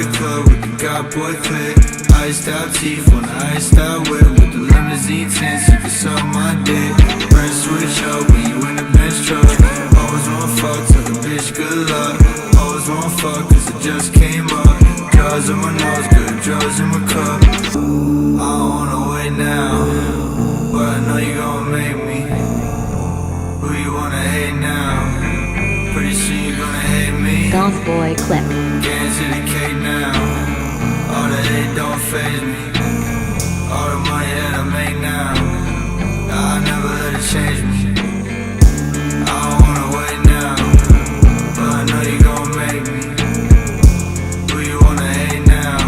the club with the God boy clip. Iced out teeth on the iced out whip with the limousine tints, you can suck my dick. Friends switch up when you in the Benz truck. Always wanna fuck, tell the bitch good luck. Always wanna fuck cause it just came up. Drugs in my nose, good drugs in my cup. I don't wanna wait now, but I know you gon' make me. Who you wanna hate now? Pretty soon you gonna hate me. Golf boy clip. Getting to the cake now. All the hate don't faze me. All the money that I make now, I'll never let it change me. I don't wanna wait now, but I know you gon' make me. Who you wanna hate now?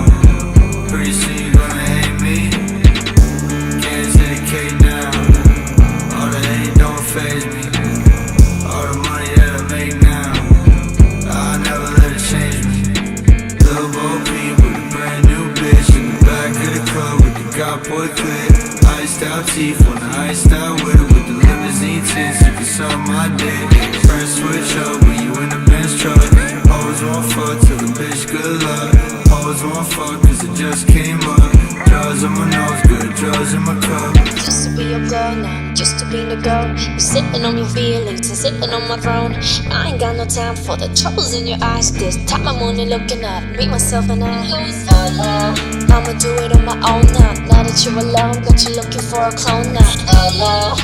Pretty soon you gonna hate me. Getting to the cake now. All the hate don't faze me. All the money that I make now, I'll never let it change me. Lil Peep with a brand new bitch in the back of the club with the God boy clip. Iced out teeth on the iced out whip with the limousine tints, you can suck my dick. Friends switch up when you in the Benz truck. Always wanna fuck, tell the bitch good luck. Always wanna fuck cause it just came up. Drugs in my nose, good drugs in my cup. Used to be your girl now, used to be the girl. You sitting on your feelings and sitting on my throne. I ain't got no time for the troubles in your eyes. This time I'm only looking up, me, myself and I. Oh Lord, I'ma do it on my own now. Now that you're alone, got you looking for a clone now. Oh Lord,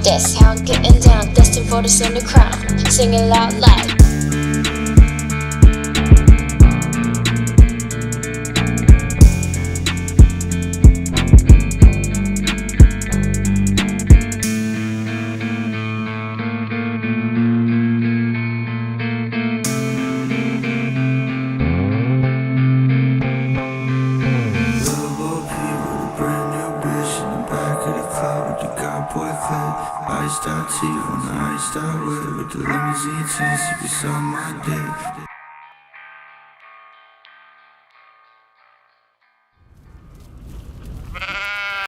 that's how I'm getting down. Destined for the center crown, singing loud loud. Iced out teeth on the iced out whip with the limousine tints, you can suck my dick.